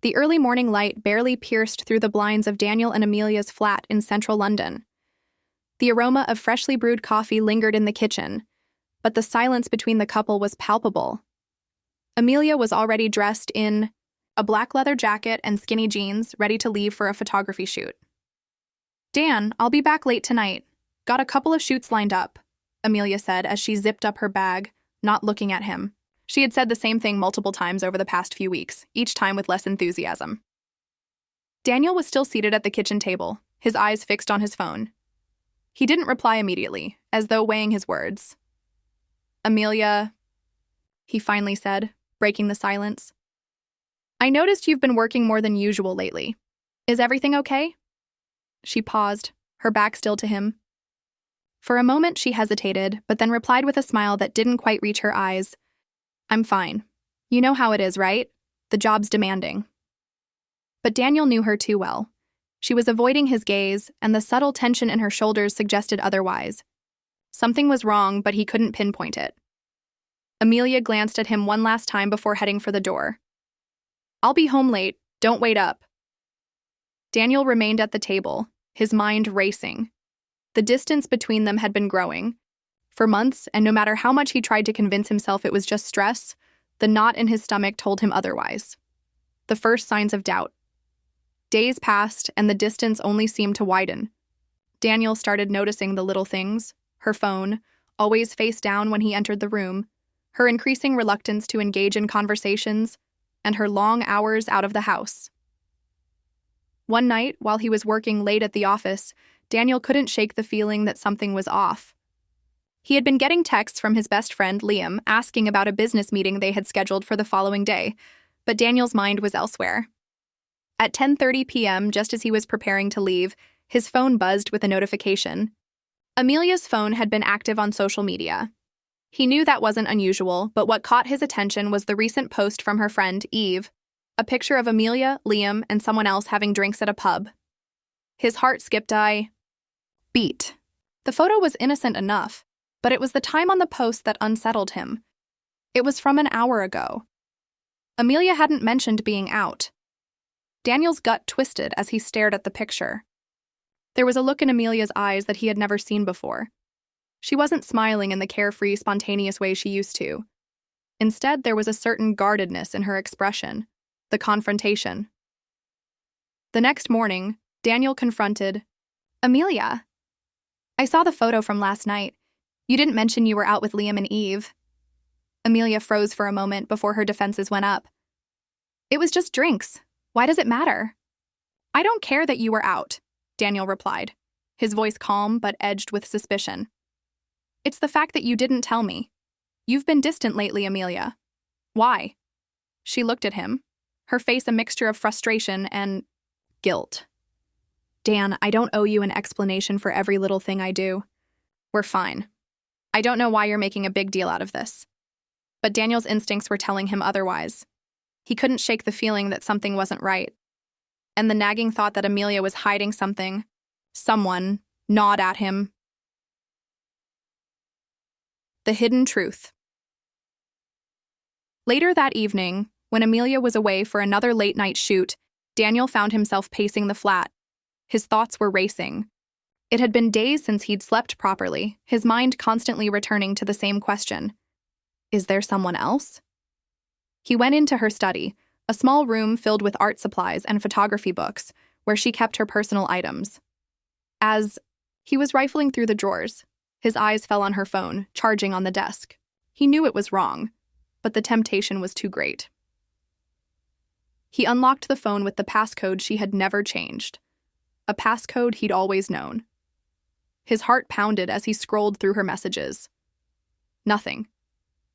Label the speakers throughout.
Speaker 1: The early morning light barely pierced through the blinds of Daniel and Amelia's flat in central London. The aroma of freshly brewed coffee lingered in the kitchen, but the silence between the couple was palpable. Amelia was already dressed in a black leather jacket and skinny jeans, ready to leave for a photography shoot. "Dan, I'll be back late tonight. Got a couple of shoots lined up," Amelia said as she zipped up her bag, not looking at him. She had said the same thing multiple times over the past few weeks, each time with less enthusiasm. Daniel was still seated at the kitchen table, his eyes fixed on his phone. He didn't reply immediately, as though weighing his words. "Amelia," he finally said, breaking the silence. "I noticed you've been working more than usual lately. Is everything okay?" She paused, her back still to him. For a moment she hesitated, but then replied with a smile that didn't quite reach her eyes. "I'm fine. You know how it is, right? The job's demanding." But Daniel knew her too well. She was avoiding his gaze, and the subtle tension in her shoulders suggested otherwise. Something was wrong, but he couldn't pinpoint it. Amelia glanced at him one last time before heading for the door. "I'll be home late. Don't wait up." Daniel remained at the table, his mind racing. The distance between them had been growing. For months, and no matter how much he tried to convince himself it was just stress, the knot in his stomach told him otherwise. The first signs of doubt. Days passed, and the distance only seemed to widen. Daniel started noticing the little things: her phone, always face down when he entered the room, her increasing reluctance to engage in conversations, and her long hours out of the house. One night, while he was working late at the office, Daniel couldn't shake the feeling that something was off. He had been getting texts from his best friend, Liam, asking about a business meeting they had scheduled for the following day, but Daniel's mind was elsewhere. At 10:30 p.m., just as he was preparing to leave, his phone buzzed with a notification. Amelia's phone had been active on social media. He knew that wasn't unusual, but what caught his attention was the recent post from her friend, Eve, a picture of Amelia, Liam, and someone else having drinks at a pub. His heart skipped a beat. The photo was innocent enough, but it was the time on the post that unsettled him. It was from an hour ago. Amelia hadn't mentioned being out. Daniel's gut twisted as he stared at the picture. There was a look in Amelia's eyes that he had never seen before. She wasn't smiling in the carefree, spontaneous way she used to. Instead, there was a certain guardedness in her expression, the confrontation. The next morning, Daniel confronted, "Amelia, I saw the photo from last night. You didn't mention you were out with Liam and Eve." Amelia froze for a moment before her defenses went up. "It was just drinks. Why does it matter?" "I don't care that you were out," Daniel replied, his voice calm but edged with suspicion. "It's the fact that you didn't tell me. You've been distant lately, Amelia. Why?" She looked at him, her face a mixture of frustration and guilt. "Dan, I don't owe you an explanation for every little thing I do. We're fine. I don't know why you're making a big deal out of this." But Daniel's instincts were telling him otherwise. He couldn't shake the feeling that something wasn't right. And the nagging thought that Amelia was hiding something, someone, gnawed at him. The hidden truth. Later that evening, when Amelia was away for another late-night shoot, Daniel found himself pacing the flat. His thoughts were racing. It had been days since he'd slept properly, his mind constantly returning to the same question. Is there someone else? He went into her study, a small room filled with art supplies and photography books, where she kept her personal items. As he was rifling through the drawers, his eyes fell on her phone, charging on the desk. He knew it was wrong, but the temptation was too great. He unlocked the phone with the passcode she had never changed, a passcode he'd always known. His heart pounded as he scrolled through her messages. Nothing.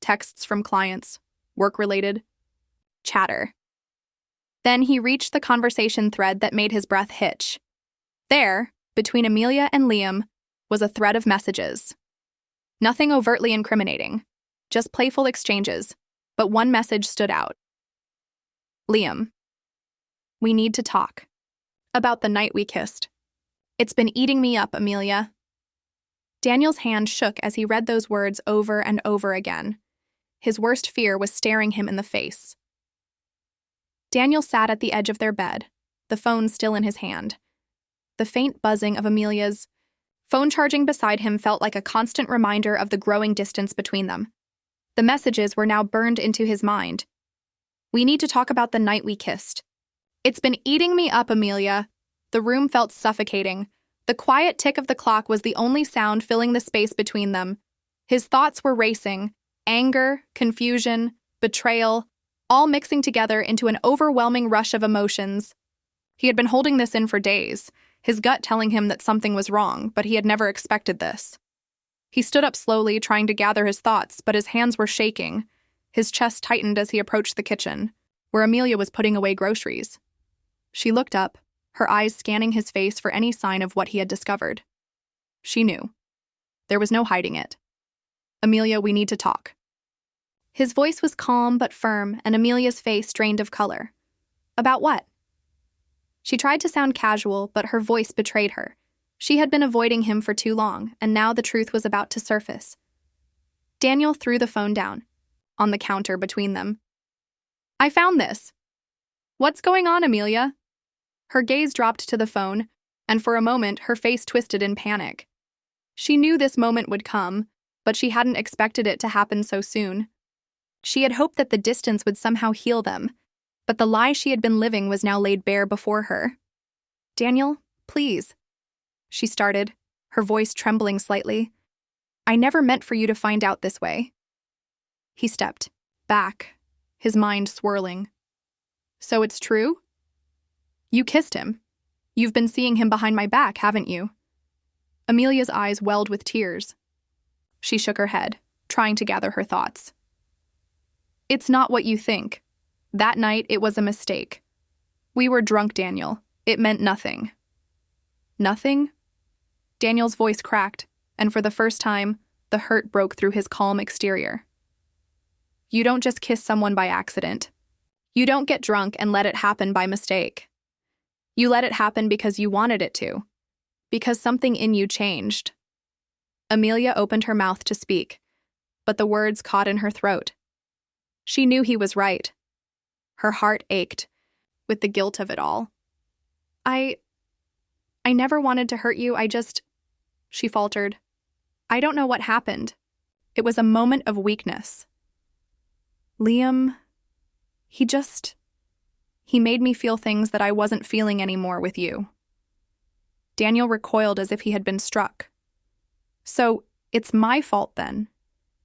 Speaker 1: Texts from clients, work-related, chatter. Then he reached the conversation thread that made his breath hitch. There, between Amelia and Liam, was a thread of messages. Nothing overtly incriminating, just playful exchanges, but one message stood out. Liam, we need to talk. About the night we kissed. It's been eating me up, Amelia. Daniel's hand shook as he read those words over and over again. His worst fear was staring him in the face. Daniel sat at the edge of their bed, the phone still in his hand. The faint buzzing of Amelia's phone charging beside him felt like a constant reminder of the growing distance between them. The messages were now burned into his mind. "We need to talk about the night we kissed. It's been eating me up, Amelia." The room felt suffocating. The quiet tick of the clock was the only sound filling the space between them. His thoughts were racing, anger, confusion, betrayal, all mixing together into an overwhelming rush of emotions. He had been holding this in for days, his gut telling him that something was wrong, but he had never expected this. He stood up slowly, trying to gather his thoughts, but his hands were shaking. His chest tightened as he approached the kitchen, where Amelia was putting away groceries. She looked up, her eyes scanning his face for any sign of what he had discovered. She knew. There was no hiding it. "Amelia, we need to talk." His voice was calm but firm, and Amelia's face drained of color. "About what?" She tried to sound casual, but her voice betrayed her. She had been avoiding him for too long, and now the truth was about to surface. Daniel threw the phone down, on the counter between them. "I found this." "What's going on, Amelia?" Her gaze dropped to the phone, and for a moment her face twisted in panic. She knew this moment would come, but she hadn't expected it to happen so soon. She had hoped that the distance would somehow heal them, but the lie she had been living was now laid bare before her. "Daniel, please," she started, her voice trembling slightly. "I never meant for you to find out this way." He stepped back, his mind swirling. "So it's true? You kissed him. You've been seeing him behind my back, haven't you?" Amelia's eyes welled with tears. She shook her head, trying to gather her thoughts. "It's not what you think. That night, it was a mistake. We were drunk, Daniel. It meant nothing." "Nothing?" Daniel's voice cracked, and for the first time, the hurt broke through his calm exterior. "You don't just kiss someone by accident. You don't get drunk and let it happen by mistake. You let it happen because you wanted it to, because something in you changed." Amelia opened her mouth to speak, but the words caught in her throat. She knew he was right. Her heart ached with the guilt of it all. I never wanted to hurt you, she faltered. "I don't know what happened. It was a moment of weakness. Liam, he made me feel things that I wasn't feeling anymore with you." Daniel recoiled as if he had been struck. "So, it's my fault then?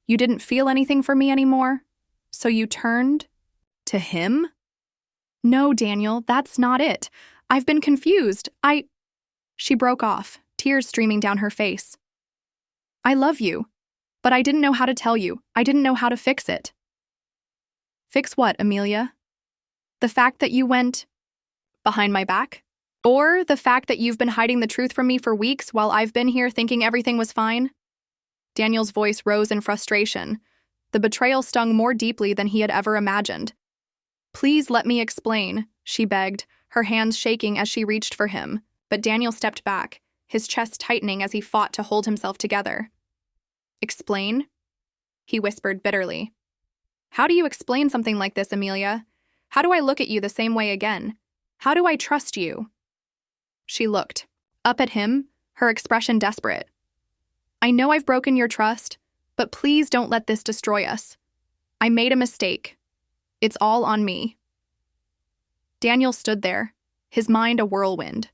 Speaker 1: You didn't feel anything for me anymore? So you turned to him?" "No, Daniel, that's not it. I've been confused. She broke off, tears streaming down her face. "I love you, but I didn't know how to tell you. I didn't know how to fix it." "Fix what, Amelia? The fact that you went behind my back? Or the fact that you've been hiding the truth from me for weeks while I've been here thinking everything was fine?" Daniel's voice rose in frustration. The betrayal stung more deeply than he had ever imagined. "Please let me explain," she begged, her hands shaking as she reached for him. But Daniel stepped back, his chest tightening as he fought to hold himself together. "Explain?" he whispered bitterly. "How do you explain something like this, Amelia? How do I look at you the same way again? How do I trust you?" She looked up at him, her expression desperate. "I know I've broken your trust, but please don't let this destroy us. I made a mistake. It's all on me." Daniel stood there, his mind a whirlwind.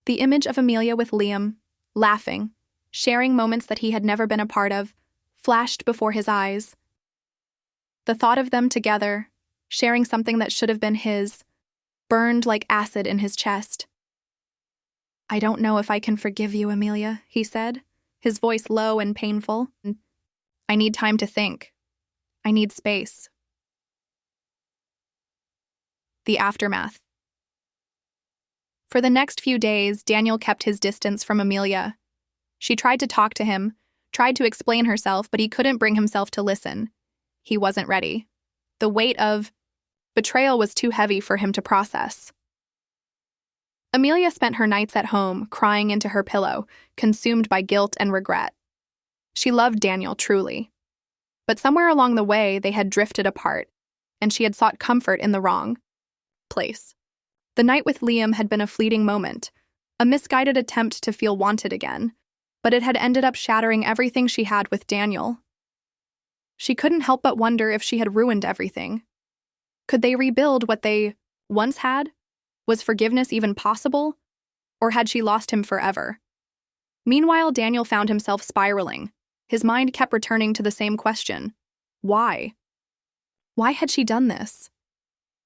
Speaker 1: The image of Amelia with Liam, laughing, sharing moments that he had never been a part of, flashed before his eyes. The thought of them together, sharing something that should have been his, burned like acid in his chest. "I don't know if I can forgive you, Amelia," he said, his voice low and painful. "I need time to think. I need space." The aftermath. For the next few days, Daniel kept his distance from Amelia. She tried to talk to him, tried to explain herself, but he couldn't bring himself to listen. He wasn't ready. The weight of betrayal was too heavy for him to process. Amelia spent her nights at home, crying into her pillow, consumed by guilt and regret. She loved Daniel truly. But somewhere along the way, they had drifted apart, and she had sought comfort in the wrong. place. The night with Liam had been a fleeting moment, a misguided attempt to feel wanted again, but it had ended up shattering everything she had with Daniel. She couldn't help but wonder if she had ruined everything. Could they rebuild what they once had? Was forgiveness even possible? Or had she lost him forever? Meanwhile, Daniel found himself spiraling. His mind kept returning to the same question. Why? Why had she done this?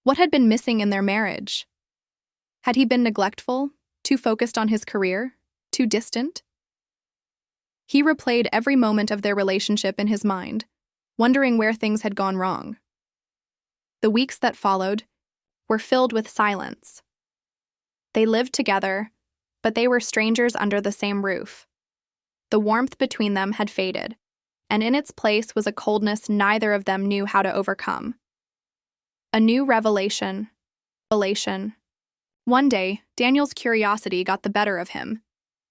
Speaker 1: What had been missing in their marriage? Had he been neglectful, too focused on his career, too distant? He replayed every moment of their relationship in his mind, wondering where things had gone wrong. The weeks that followed were filled with silence. They lived together, but they were strangers under the same roof. The warmth between them had faded, and in its place was a coldness neither of them knew how to overcome. A new revelation. One day, Daniel's curiosity got the better of him.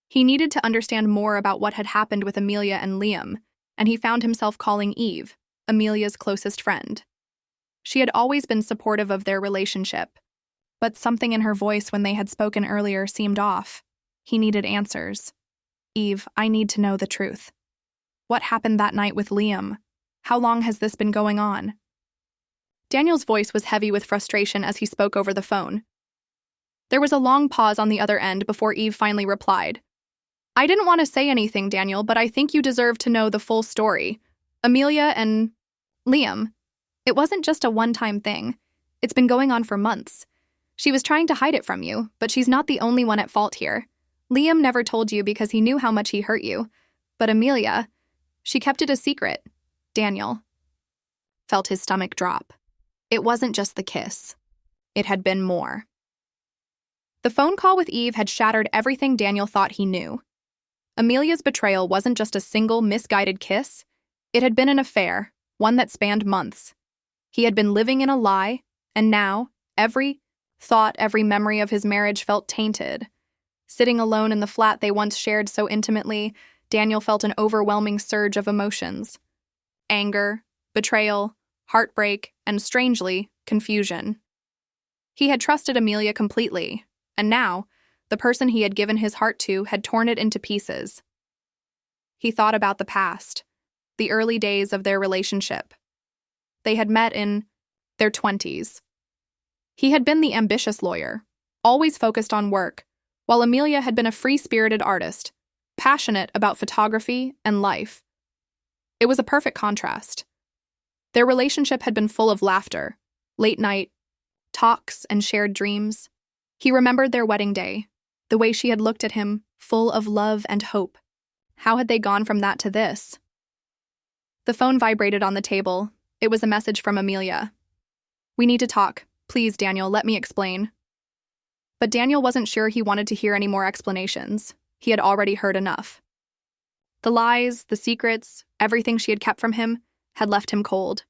Speaker 1: He needed to understand more about what had happened with Amelia and Liam, and he found himself calling Eve, Amelia's closest friend. She had always been supportive of their relationship, but something in her voice when they had spoken earlier seemed off. He needed answers. Eve, I need to know the truth. What happened that night with Liam? How long has this been going on? Daniel's voice was heavy with frustration as he spoke over the phone. There was a long pause on the other end before Eve finally replied. I didn't want to say anything, Daniel, but I think you deserve to know the full story. Amelia and Liam. It wasn't just a one-time thing. It's been going on for months. She was trying to hide it from you, but she's not the only one at fault here. Liam never told you because he knew how much he hurt you. But Amelia, she kept it a secret. Daniel felt his stomach drop. It wasn't just the kiss. It had been more. The phone call with Eve had shattered everything Daniel thought he knew. Amelia's betrayal wasn't just a single misguided kiss. It had been an affair, one that spanned months. He had been living in a lie, and now, every thought, every memory of his marriage felt tainted. Sitting alone in the flat they once shared so intimately, Daniel felt an overwhelming surge of emotions. Anger, betrayal, heartbreak, and strangely, confusion. He had trusted Amelia completely, and now, the person he had given his heart to had torn it into pieces. He thought about the past, the early days of their relationship. They had met in their 20s. He had been the ambitious lawyer, always focused on work, while Amelia had been a free-spirited artist, passionate about photography and life. It was a perfect contrast. Their relationship had been full of laughter, late-night talks, and shared dreams. He remembered their wedding day, the way she had looked at him, full of love and hope. How had they gone from that to this? The phone vibrated on the table. It was a message from Amelia. We need to talk. Please, Daniel, let me explain. But Daniel wasn't sure he wanted to hear any more explanations. He had already heard enough. The lies, the secrets, everything she had kept from him had left him cold.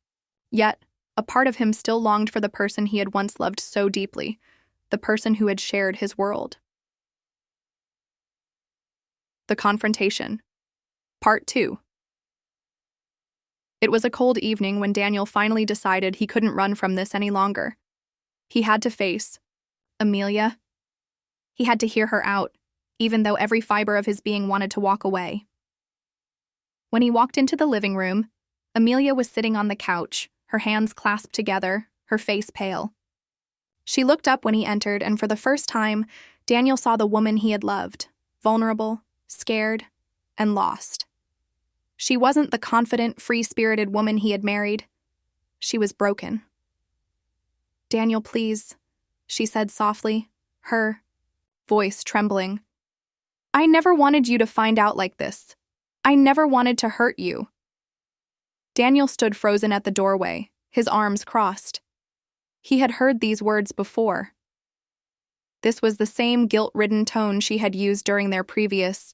Speaker 1: Yet, a part of him still longed for the person he had once loved so deeply, the person who had shared his world. The Confrontation. Part 2. It was a cold evening when Daniel finally decided he couldn't run from this any longer. He had to face Amelia. He had to hear her out, even though every fiber of his being wanted to walk away. When he walked into the living room, Amelia was sitting on the couch, her hands clasped together, her face pale. She looked up when he entered, and for the first time, Daniel saw the woman he had loved, vulnerable, scared, and lost. She wasn't the confident, free-spirited woman he had married. She was broken. Daniel, please, she said softly, her voice trembling. I never wanted you to find out like this. I never wanted to hurt you. Daniel stood frozen at the doorway, his arms crossed. He had heard these words before. This was the same guilt-ridden tone she had used during their previous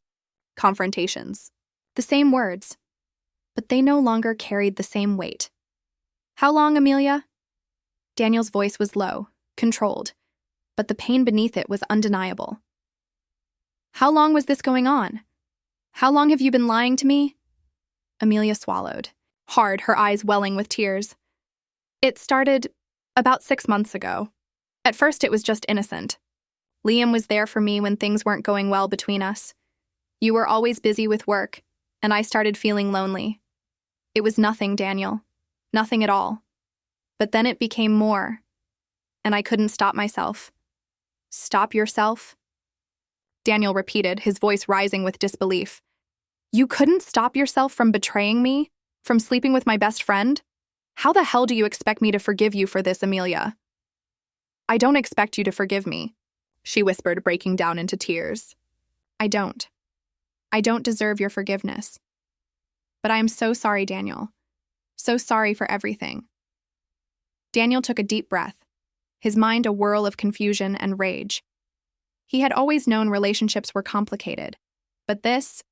Speaker 1: confrontations. The same words, but they no longer carried the same weight. How long, Amelia? Daniel's voice was low, controlled, but the pain beneath it was undeniable. How long was this going on? How long have you been lying to me? Amelia swallowed, hard, her eyes welling with tears. It started about 6 months ago. At first, it was just innocent. Liam was there for me when things weren't going well between us. You were always busy with work, and I started feeling lonely. It was nothing, Daniel. Nothing at all. But then it became more, and I couldn't stop myself. Stop yourself? Daniel repeated, his voice rising with disbelief. You couldn't stop yourself from betraying me? From sleeping with my best friend? How the hell do you expect me to forgive you for this, Amelia? I don't expect you to forgive me, she whispered, breaking down into tears. I don't. I don't deserve your forgiveness. But I am so sorry, Daniel. So sorry for everything. Daniel took a deep breath, his mind a whirl of confusion and rage. He had always known relationships were complicated, but this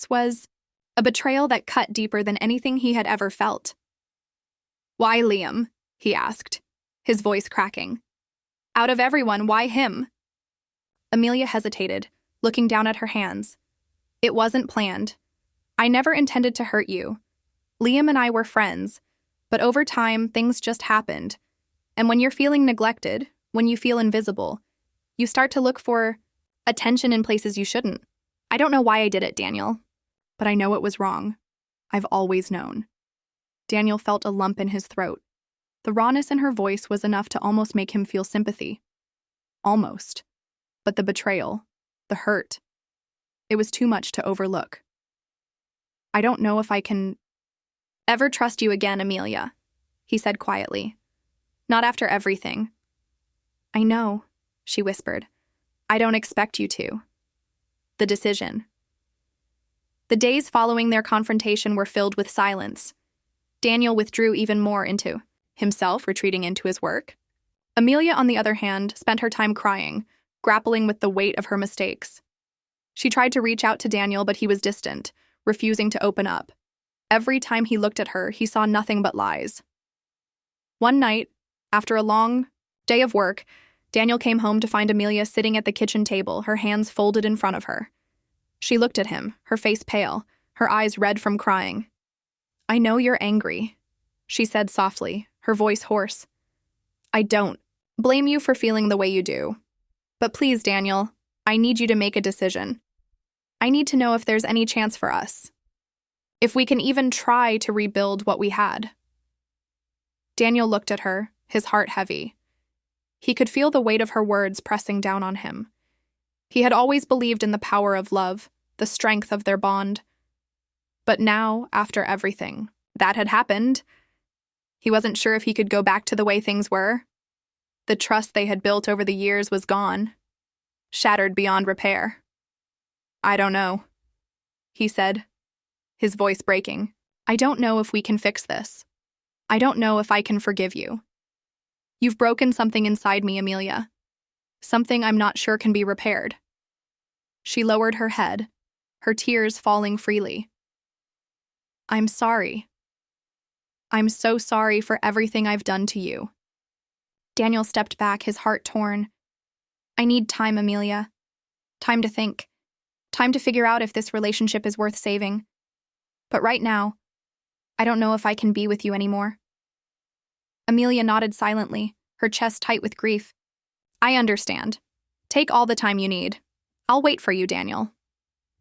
Speaker 1: was a betrayal that cut deeper than anything he had ever felt. Why Liam? He asked, his voice cracking. Out of everyone, why him? Amelia hesitated, looking down at her hands. It wasn't planned. I never intended to hurt you. Liam and I were friends, but over time, things just happened. And when you're feeling neglected, when you feel invisible, you start to look for attention in places you shouldn't. I don't know why I did it, Daniel, but I know it was wrong. I've always known. Daniel felt a lump in his throat. The rawness in her voice was enough to almost make him feel sympathy. Almost. But the betrayal, the hurt, it was too much to overlook. I don't know if I can ever trust you again, Amelia, he said quietly. Not after everything. I know, she whispered. I don't expect you to. The decision. The days following their confrontation were filled with silence. Daniel withdrew even more into himself, retreating into his work. Amelia, on the other hand, spent her time crying, grappling with the weight of her mistakes. She tried to reach out to Daniel, but he was distant, refusing to open up. Every time he looked at her, he saw nothing but lies. One night, after a long day of work, Daniel came home to find Amelia sitting at the kitchen table, her hands folded in front of her. She looked at him, her face pale, her eyes red from crying. I know you're angry, she said softly, her voice hoarse. I don't blame you for feeling the way you do. But please, Daniel, I need you to make a decision. I need to know if there's any chance for us. If we can even try to rebuild what we had. Daniel looked at her, his heart heavy. He could feel the weight of her words pressing down on him. He had always believed in the power of love, the strength of their bond. But now, after everything that had happened, he wasn't sure if he could go back to the way things were. The trust they had built over the years was gone, shattered beyond repair. I don't know, he said, his voice breaking. I don't know if we can fix this. I don't know if I can forgive you. You've broken something inside me, Amelia. Something I'm not sure can be repaired. She lowered her head, her tears falling freely. I'm sorry. I'm so sorry for everything I've done to you. Daniel stepped back, his heart torn. I need time, Amelia. Time to think. Time to figure out if this relationship is worth saving. But right now, I don't know if I can be with you anymore. Amelia nodded silently, her chest tight with grief. I understand. Take all the time you need. I'll wait for you, Daniel.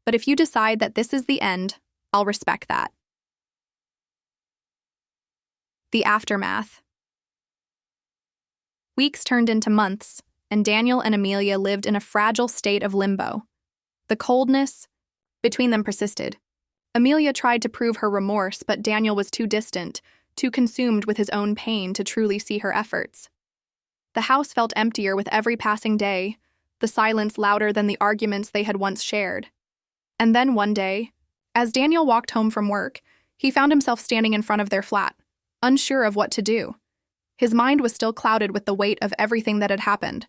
Speaker 1: But if you decide that this is the end, I'll respect that. The aftermath. Weeks turned into months, and Daniel and Amelia lived in a fragile state of limbo. The coldness between them persisted. Amelia tried to prove her remorse, but Daniel was too distant, too consumed with his own pain to truly see her efforts. The house felt emptier with every passing day, the silence louder than the arguments they had once shared. And then one day, as Daniel walked home from work, he found himself standing in front of their flat, unsure of what to do. His mind was still clouded with the weight of everything that had happened.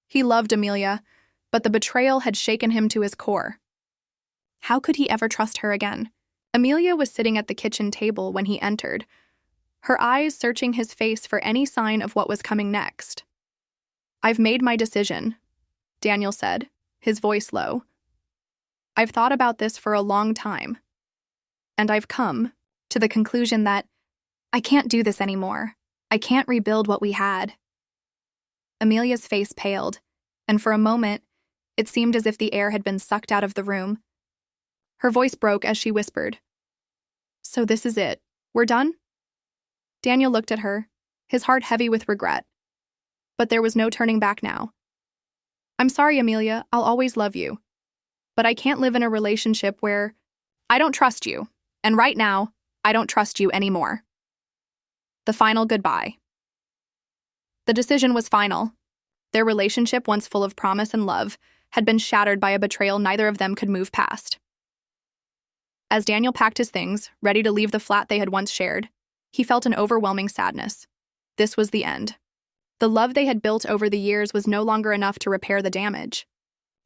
Speaker 1: He loved Amelia, but the betrayal had shaken him to his core. How could he ever trust her again? Amelia was sitting at the kitchen table when he entered, her eyes searching his face for any sign of what was coming next. I've made my decision, Daniel said, his voice low. I've thought about this for a long time, and I've come to the conclusion that I can't do this anymore. I can't rebuild what we had. Amelia's face paled, and for a moment, it seemed as if the air had been sucked out of the room. Her voice broke as she whispered, "So this is it. We're done?" Daniel looked at her, his heart heavy with regret. But there was no turning back now. "I'm sorry, Amelia, I'll always love you. But I can't live in a relationship where I don't trust you, and right now, I don't trust you anymore." The final goodbye. The decision was final. Their relationship, once full of promise and love, had been shattered by a betrayal neither of them could move past. As Daniel packed his things, ready to leave the flat they had once shared, he felt an overwhelming sadness. This was the end. The love they had built over the years was no longer enough to repair the damage.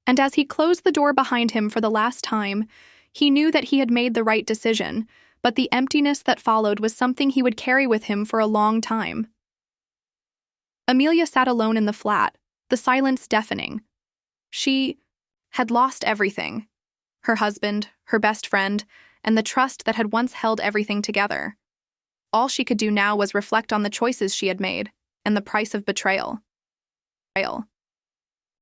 Speaker 1: And as he closed the door behind him for the last time, he knew that he had made the right decision, but the emptiness that followed was something he would carry with him for a long time. Amelia sat alone in the flat, the silence deafening. She had lost everything: her husband, her best friend, and the trust that had once held everything together. All she could do now was reflect on the choices she had made and the price of betrayal.